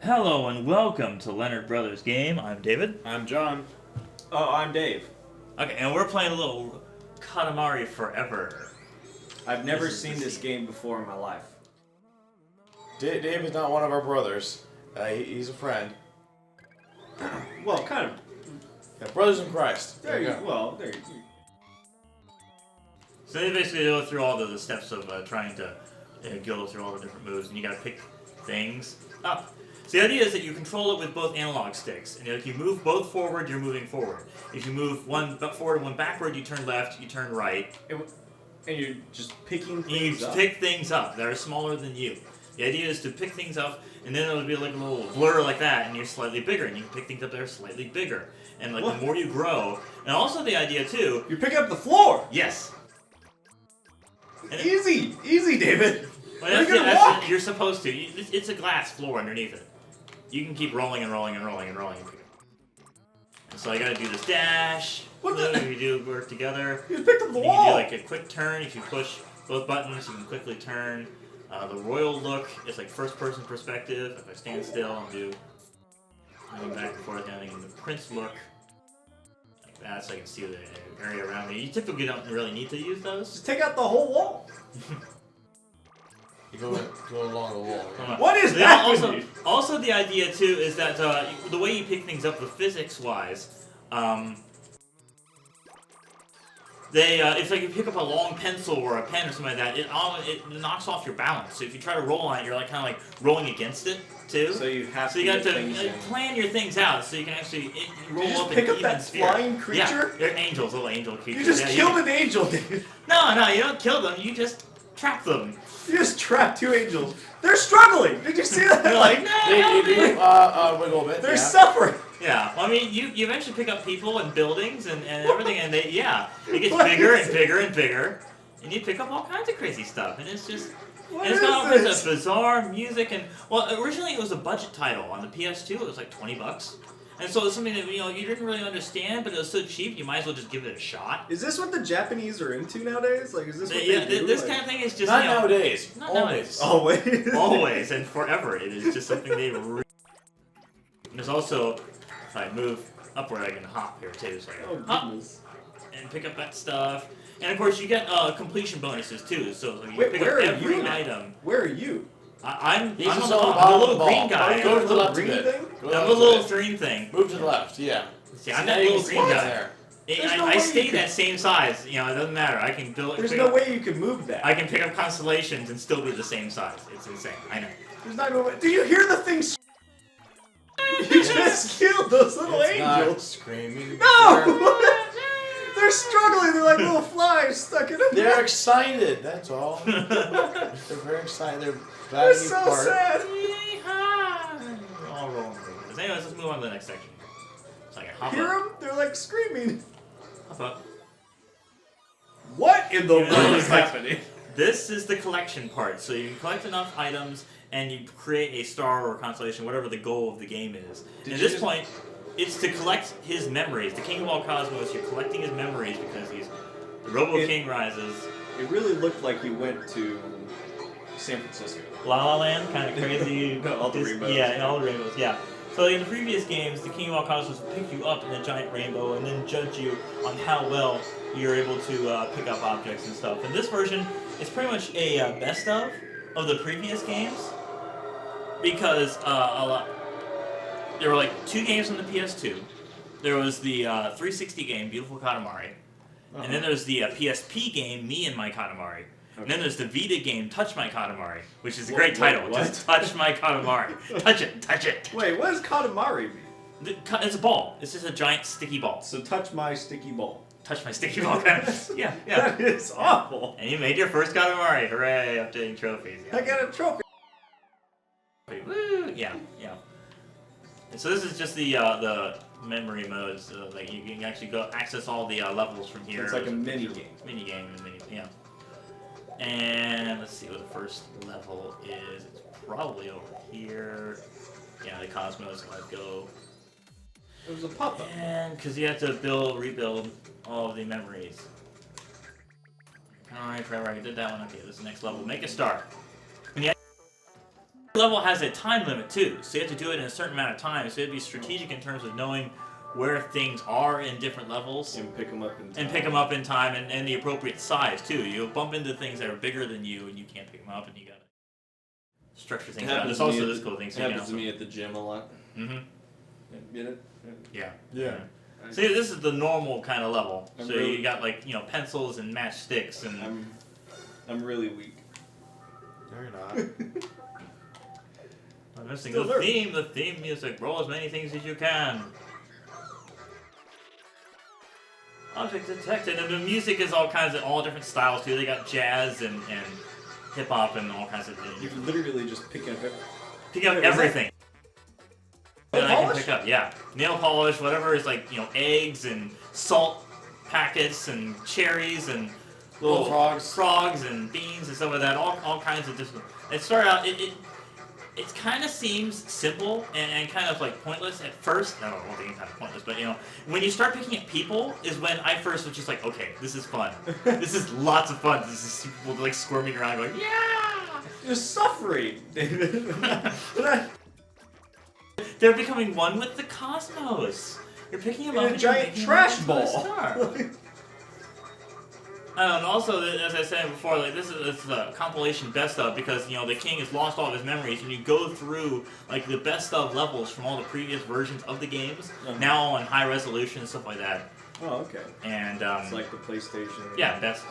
Hello and welcome to Leonard Brothers Game. I'm David. I'm John. Oh, I'm Dave. Okay, and we're playing a little Katamari Forever. I've never This is seen the this scene. game before in my life. Dave is not one of our brothers. He's a friend. Well, kind of. Yeah, brothers in Christ. There you go. Well, there you So they basically go through all the steps of trying to go through all the different moves, and you gotta pick things up. So the idea is that you control it with both analog sticks, and if you move both forward, you're moving forward. If you move one forward and one backward, you turn left, you turn right. And you're just picking And you things up. pick things up that are smaller than you. The idea is to pick things up, and then it'll be like a little blur like that, and you're slightly bigger, and you can pick things up that are slightly bigger. And like What? the more you grow, and also the idea too. You're picking up the floor. Yes. And Easy, well, David. Are you that's, gonna walk? you're supposed to. It's a glass floor underneath it. You can keep rolling and rolling and rolling and rolling. And so I gotta do this dash. What the- We do work together. You just picked up the You can wall. do like a quick turn. If you push both buttons, you can quickly turn. The royal look is like first-person perspective. If I stand still and do back and forth, and the prince look like that, so I can see the area around me. You typically don't really need to use those. Just take out the whole wall. You go along the wall. Yeah. What is So that? also, the idea too is that the way you pick things up, the physics-wise, it's like you pick up a long pencil or a pen or something like that. It knocks off your balance. So if you try to roll on it, you're like kind of like rolling against it too. So you have So to you got get to things in. plan your things out so you can actually roll you just up pick an up even that sphere. flying creature? Yeah, they're angels, little angel creatures. You just Yeah, killed an angel, David. No, you don't kill them. You just trap them. You just trapped two angels. They're struggling. Did you see that? They're like, no, help me. Wiggle a bit. They're yeah. suffering. Yeah, well, I mean, you eventually pick up people and buildings and everything, and it gets What bigger is and bigger and bigger, and you pick up all kinds of crazy stuff, and it's just, What and it's is got all kinds this? of bizarre music, and, well, originally it was a budget title. On the PS2, it was like $20, and so it was something that, you didn't really understand, but it was so cheap, you might as well just give it a shot. Is this what the Japanese are into nowadays? Like, is this what Yeah, they do? this Like- kind of thing is just, Not nowadays. Not Always. nowadays. Always. Always and forever. It is just something they really. There's also, if I move upward, I can hop here too. So I Oh, can hop goodness. and pick up that stuff. And of course, you get completion bonuses too. So you Wait, pick where up are every you now? item. Where are you? I'm He's on just the on the top. bottom I'm of the the little green ball. guy. Go to the little left a green bit. thing? Go to I'm the the left a little bit. green thing. Move to the left. Yeah. See, I'm Now that you little can green see guy. there. There's no I way stay you can- that same size. It doesn't matter. I can build. There's pick no up- way you can move that. I can pick up constellations and still be the same size. It's insane. I know. There's not no way. Do you hear the thing? You just killed those little It's not angels. screaming. No! They're struggling. They're like little flies stuck in a They're excited. That's all. They're very excited. They're They're batting so apart. sad. All rolling. Anyways, let's move on to the next section. So I can hop Hear up. them? They're like screaming. Hop up. What in the Even though world it's is like- happening? This is the collection part. So you collect enough items and you create a star or constellation, whatever the goal of the game is. Did At you this just- point, it's to collect his memories. The King of all Cosmos, you're collecting his memories because he's the Robo It- King rises. It really looked like you went to San Francisco. La La Land, kind of crazy. All the rainbows. Yeah, and all the rainbows, yeah. So in the previous games, the King of all Cosmos would pick you up in a giant rainbow and then judge you on how well you're able to pick up objects and stuff. In this version, it's pretty much a best of the previous games because there were like 2 games on the PS2. There was the 360 game, Beautiful Katamari, and then there's the PSP game, Me and My Katamari. And then there's the Vita game, Touch My Katamari, which is a great title. what? Just Touch My Katamari. Touch it, touch it. Wait, what does Katamari mean? It's a ball. It's just a giant sticky ball. So touch my sticky ball. Touch my sticky ball. Yeah, yeah. That is awful. And you made your first Katamari. Hooray, updating trophies. Yeah. I got a trophy. Woo! Yeah, yeah. And so this is just the memory modes. Like you can actually go access all the levels from here. It's like a mini game. Mini game, yeah. And let's see what the first level is. It's probably over here. Yeah, the Cosmos. Let's go. It was a pop-up. And because you have to rebuild all of the memories. Alright, Forever, I did that one. Okay, this is the next level. Make a star. Level has a time limit too, so you have to do it in a certain amount of time. So you have to be strategic in terms of knowing where things are in different levels And pick them up in time. and pick them up in time and the appropriate size too. You'll bump into things that are bigger than you and you can't pick them up, and you gotta structure things out. There's also this cool thing. It happens to me at the gym a lot. Mm-hmm. Get it? Yeah. Yeah. See, this is the normal kind of level. I'm So really- you got like pencils and matchsticks and. I'm really weak. No, you're not. I'm missing Still the there. theme. The theme music. Roll as many things as you can. Object detected, and the music is all different styles too. They got jazz and hip hop and all kinds of things. You can literally just pick up Pick up Wait, was everything. Nail That I can polish? pick up, yeah. Nail polish, whatever is like eggs and salt packets and cherries and Little frogs. and beans and stuff like that. All kinds of different. It started out. It kind of seems simple and kind of like pointless at first. No, it won't be kind of pointless, but when you start picking at people is when I first was just like, okay, this is fun. This is lots of fun. This is people like squirming around going, yeah. You're suffering, David. They're becoming one with the cosmos. You're picking them In up a and you're giant making trash them into a ball. star. And also, as I said before, like this is a compilation best of because the king has lost all of his memories, and you go through like the best of levels from all the previous versions of the games, now on high resolution and stuff like that. Oh, okay. And It's like the PlayStation. yeah, that's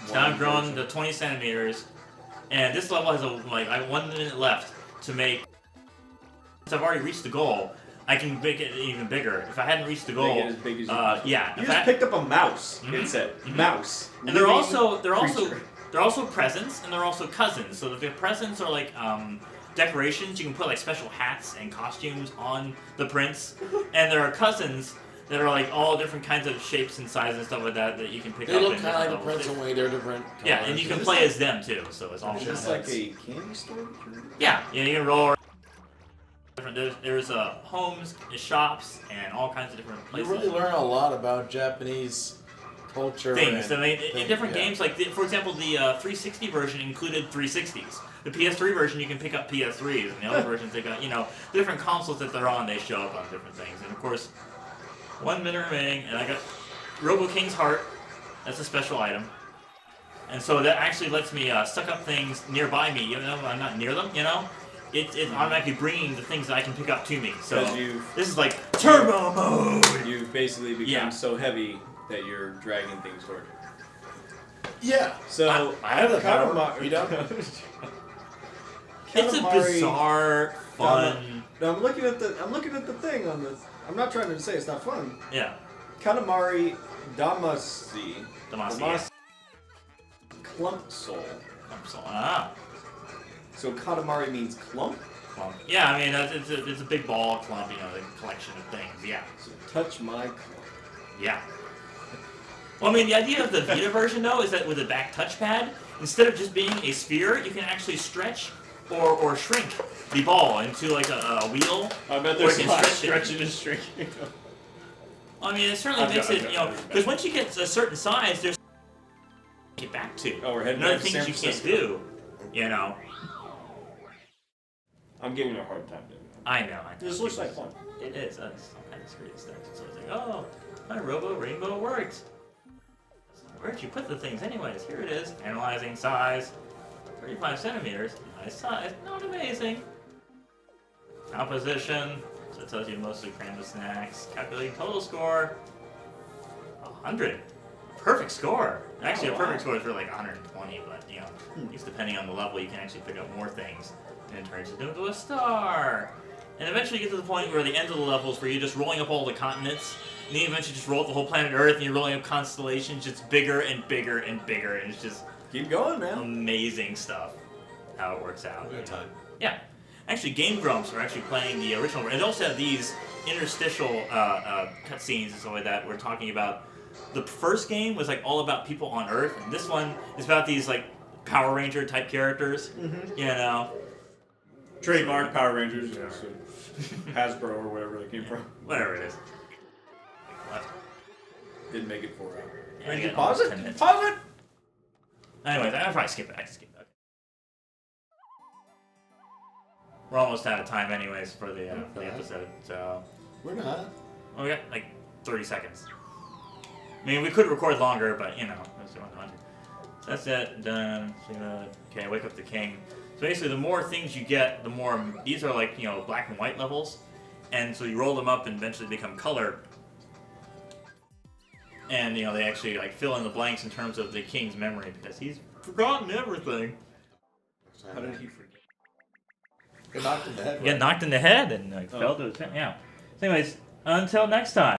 It's now grown to 20 centimeters, and this level has I have 1 minute left to make. Since I've already reached the goal, I can make it even bigger. If I hadn't reached the goal, Make it as big as you can. yeah. You if just I- picked up a mouse. Mhm. It said Mhm. mouse. And they're also creature. presents and they're also cousins. So the presents are like decorations. You can put like special hats and costumes on the prince, and there are cousins that are like all different kinds of shapes and sizes and stuff like that you can pick They up. look in kind of like different the Prince levels. and Way. They're different. Yeah, colors. and you can Is play this as them too. So it's all Is kind this of like a candy store? yeah. You can roll. There's homes, shops, and all kinds of different You places. really learn a lot about Japanese culture. Things. And I mean, in things, different yeah. games, like for example, the 360 version included 360s. The PS3 version, you can pick up PS3s, and the other versions, they got different consoles that they're on. They show up on different things, and of course, 1 minute remaining, and I got Robo King's Heart. That's a special item, and so that actually lets me suck up things nearby me, even though I'm not near them. It's automatically bringing the things that I can pick up to me. So Because this is like turbo mode. you've basically become Yeah. so heavy that you're dragging things toward you. Yeah. So I have the power. Katamari. You don't? It's a bizarre, fun. No, I'm looking at the thing on this. I'm not trying to say it's not fun. Yeah. Katamari Damacy. Damacy. Clump soul. So Katamari means clump. Clump. Yeah, I mean it's a big ball clump, the collection of things. Yeah. So touch my clump. Yeah. Well, I mean the idea of the Vita version though is that with a back touchpad, instead of just being a sphere, you can actually stretch or shrink the ball into like a wheel. I bet Or there's you a can lot of stretch it. stretching and shrinking. I mean it certainly I've makes got- it I've got- because once you get to a certain size, there's get back to. Oh, we're heading Another back to things San you can't Francisco. do. I'm giving you a hard time, David. I know. This looks like fun. It is. That's all kinds of screwy stuff. So it's like, oh, my Robo Rainbow worked. Where'd you put the things anyways? Here it is. Analyzing size. 35 centimeters. Nice size. Not amazing. Composition. So it tells you mostly crammed with snacks. Calculating total score. 100. Perfect score. Actually, Oh, a perfect wow. score is really like 120, but at least depending on the level, you can actually pick up more things. And it turns it into a star. And eventually you get to the point where the end of the levels where you're just rolling up all the continents, and then you eventually just roll up the whole planet Earth, and you're rolling up constellations just bigger and bigger and bigger, and it's just Keep going, man. amazing stuff how it works out. Good time. Yeah. Actually, Game Grumps are actually playing the original, and they also have these interstitial cutscenes and stuff like that. We're talking about the first game was like all about people on Earth, and this one is about these like Power Ranger type characters. Mm-hmm. Trademark Power Rangers. Yeah. Hasbro or wherever they came from. Whatever it is. Left. Didn't make it 4 hours. Yeah, I Did you got pause almost it? 10 Did you minutes. pause it? Anyways, I'll probably skip it. I can skip it. we're almost out of time anyways for the episode. So We're not. we got like 30 seconds. I mean, we could record longer, but you know, that's what I want to. So that's it. Done. Okay, wake up the king. So basically, the more things you get, the more these are like black and white levels, and so you roll them up and eventually become color. And they actually like fill in the blanks in terms of the king's memory because he's forgotten everything. How did he forget? Get knocked in the head. Get knocked in the head and like fell to his yeah. So anyways, until next time.